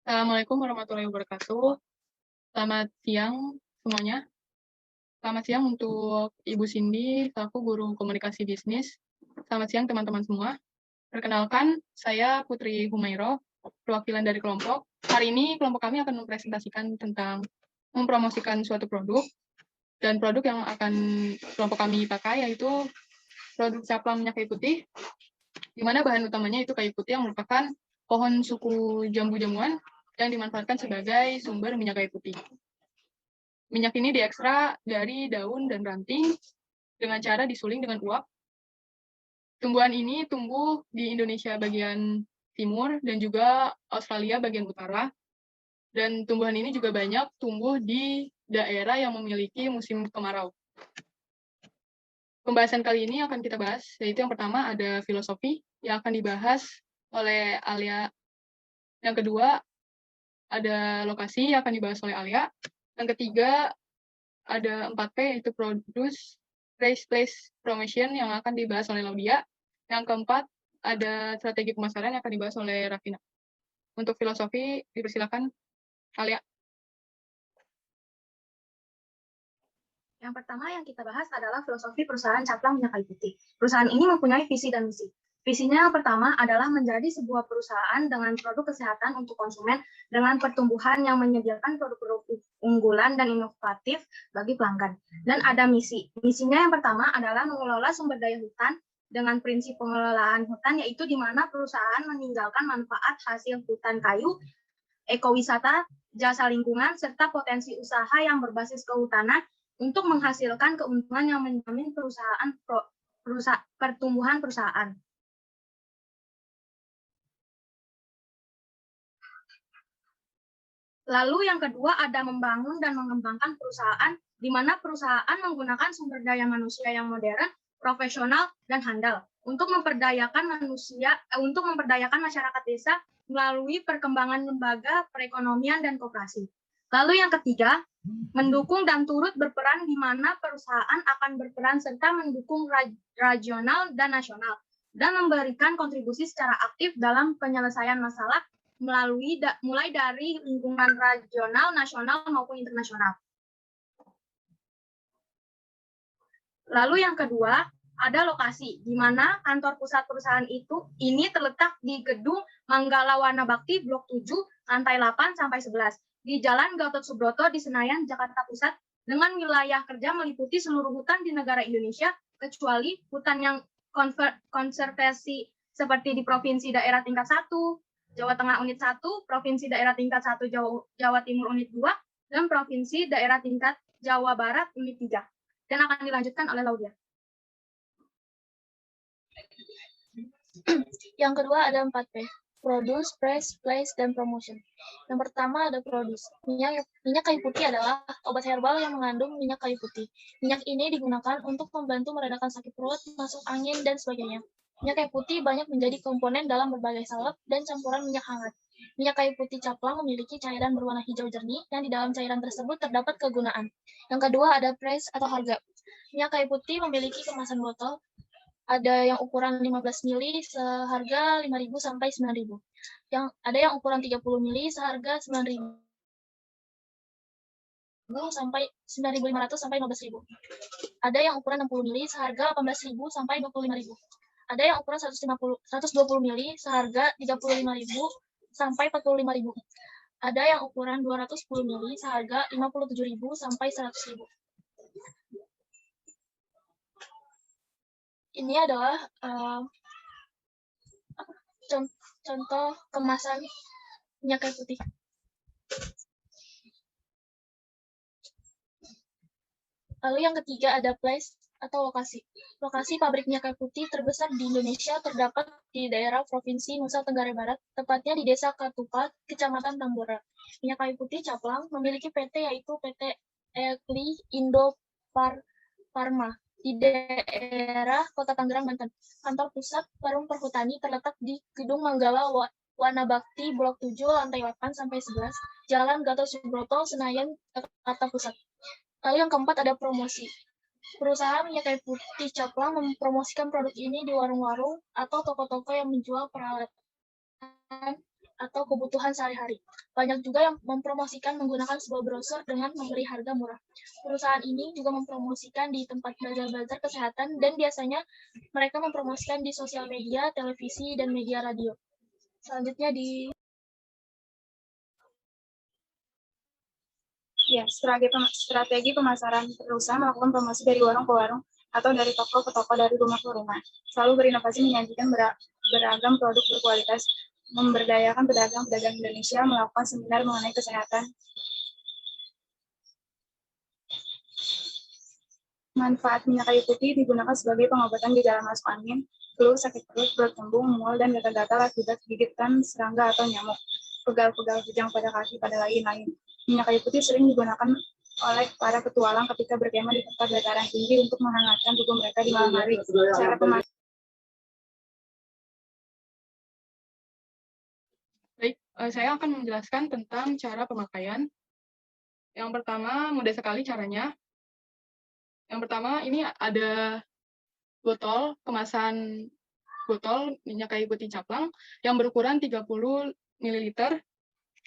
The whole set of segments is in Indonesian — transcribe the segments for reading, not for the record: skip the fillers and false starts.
Assalamualaikum warahmatullahi wabarakatuh. Selamat siang semuanya. Selamat siang untuk Ibu Cindy, selaku guru komunikasi bisnis. Selamat siang teman-teman semua. Perkenalkan, saya Putri Humairo, perwakilan dari kelompok. Hari ini kelompok kami akan mempresentasikan tentang mempromosikan suatu produk, dan produk yang akan kelompok kami pakai yaitu produk caplang minyak kayu putih, di mana bahan utamanya itu kayu putih yang merupakan pohon suku jambu-jamuan yang dimanfaatkan sebagai sumber minyak kayu putih. Minyak ini diekstrak dari daun dan ranting dengan cara disuling dengan uap. Tumbuhan ini tumbuh di Indonesia bagian timur dan juga Australia bagian utara. Dan tumbuhan ini juga banyak tumbuh di daerah yang memiliki musim kemarau. Pembahasan kali ini akan kita bahas, yaitu yang pertama ada filosofi yang akan dibahas oleh Alia. Yang kedua ada lokasi yang akan dibahas oleh Alia. Yang ketiga ada 4P, yaitu produce, price, place, promotion yang akan dibahas oleh Laudia. Yang keempat ada strategi pemasaran yang akan dibahas oleh Rafina. Untuk filosofi dipersilakan Alia. Yang pertama yang kita bahas adalah filosofi perusahaan caplang minyak kayu putih. Perusahaan ini mempunyai visi dan misi. Visinya yang pertama adalah menjadi sebuah perusahaan dengan produk kesehatan untuk konsumen dengan pertumbuhan yang menyediakan produk-produk unggulan dan inovatif bagi pelanggan. Dan ada misi. Misinya yang pertama adalah mengelola sumber daya hutan dengan prinsip pengelolaan hutan, yaitu di mana perusahaan meninggalkan manfaat hasil hutan kayu, ekowisata, jasa lingkungan, serta potensi usaha yang berbasis kehutanan untuk menghasilkan keuntungan yang menjamin pertumbuhan perusahaan. Lalu yang kedua ada membangun dan mengembangkan perusahaan, di mana perusahaan menggunakan sumber daya manusia yang modern, profesional, dan handal untuk memperdayakan masyarakat desa melalui perkembangan lembaga perekonomian dan koperasi. Lalu yang ketiga, mendukung dan turut berperan di mana perusahaan akan berperan serta mendukung regional dan nasional dan memberikan kontribusi secara aktif dalam penyelesaian masalah mulai dari lingkungan regional, nasional maupun internasional. Lalu yang kedua, ada lokasi, di mana kantor pusat perusahaan ini terletak di Gedung Manggala Wana Bakti Blok 7, lantai 8 sampai 11, di Jalan Gatot Subroto di Senayan, Jakarta Pusat, dengan wilayah kerja meliputi seluruh hutan di negara Indonesia, kecuali hutan yang konservasi seperti di Provinsi Daerah Tingkat 1, Jawa Tengah Unit 1, Provinsi Daerah Tingkat 1 Jawa Timur Unit 2, dan Provinsi Daerah Tingkat Jawa Barat Unit 3. Dan akan dilanjutkan oleh Laudia. Yang kedua ada 4P, produce, price, place, dan promotion. Yang pertama ada produce. Minyak kayu putih adalah obat herbal yang mengandung minyak kayu putih. Minyak ini digunakan untuk membantu meredakan sakit perut, masuk angin, dan sebagainya. Minyak kayu putih banyak menjadi komponen dalam berbagai salep dan campuran minyak hangat. Minyak kayu putih caplang memiliki cairan berwarna hijau jernih yang di dalam cairan tersebut terdapat kegunaan. Yang kedua ada price atau harga. Minyak kayu putih memiliki kemasan botol. Ada yang ukuran 15 ml seharga 5.000 sampai 9.000. Ada yang ukuran 30 ml seharga 9.000 sampai 9.500 sampai 15.000. Ada yang ukuran 60 ml seharga 18.000 sampai 25.000. Ada yang ukuran 120 ml seharga 35.000 sampai 45.000. Ada yang ukuran 210 ml seharga 57.000 sampai 100.000. Ini adalah contoh kemasan minyak kayu putih. Lalu yang ketiga ada place atau lokasi. Lokasi pabrik minyak kayu putih terbesar di Indonesia terdapat di daerah Provinsi Nusa Tenggara Barat, tepatnya di Desa Katupat, Kecamatan Tambora. Minyak kayu putih caplang memiliki PT yaitu PT Ekli Indo Farma di daerah Kota Tangerang, Banten. Kantor pusat Perum Perhutani terletak di Gedung Manggala Wana Bakti Blok 7, lantai 8 sampai 11, Jalan Gatot Subroto, Senayan, Jakarta Pusat. Lalu yang keempat ada promosi. Perusahaan minyak kayu putih caplang mempromosikan produk ini di warung-warung atau toko-toko yang menjual peralatan atau kebutuhan sehari-hari. Banyak juga yang mempromosikan menggunakan sebuah brosur dengan memberi harga murah. Perusahaan ini juga mempromosikan di tempat bazar-bazar kesehatan dan biasanya mereka mempromosikan di sosial media, televisi, dan media radio. Selanjutnya Ya, strategi pemasaran berusaha melakukan promosi dari warung ke warung atau dari toko ke toko, dari rumah ke rumah. Selalu berinovasi menyajikan beragam produk berkualitas, memberdayakan pedagang-pedagang Indonesia, melakukan seminar mengenai kesehatan. Manfaat minyak kayu putih digunakan sebagai pengobatan gejala masuk angin, flu, sakit perut kembung, mual, dan gatal-gatal akibat gigitan serangga atau nyamuk, pegal-pegal kejang pada kaki, pada lain-lain. Minyak kayu putih sering digunakan oleh para petualang ketika berkemah di tempat dataran tinggi untuk menghangatkan tubuh mereka di malam hari. Cara Baik, saya akan menjelaskan tentang cara pemakaian. Yang pertama, mudah sekali caranya. Yang pertama, ini ada botol, kemasan botol minyak kayu putih caplang yang berukuran 30 ml.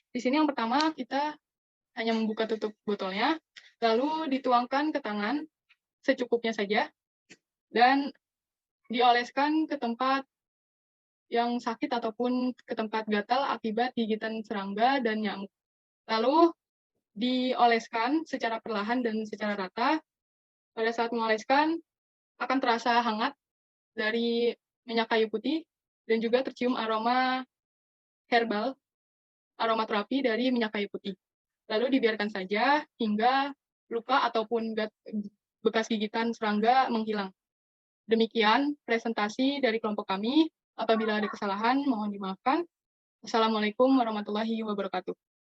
Di sini yang pertama kita hanya membuka tutup botolnya, lalu dituangkan ke tangan secukupnya saja, dan dioleskan ke tempat yang sakit ataupun ke tempat gatal akibat gigitan serangga dan nyamuk. Lalu dioleskan secara perlahan dan secara rata. Pada saat mengoleskan, akan terasa hangat dari minyak kayu putih dan juga tercium aroma herbal, aromaterapi dari minyak kayu putih. Lalu dibiarkan saja hingga luka ataupun bekas gigitan serangga menghilang. Demikian presentasi dari kelompok kami. Apabila ada kesalahan, mohon dimaafkan. Assalamualaikum warahmatullahi wabarakatuh.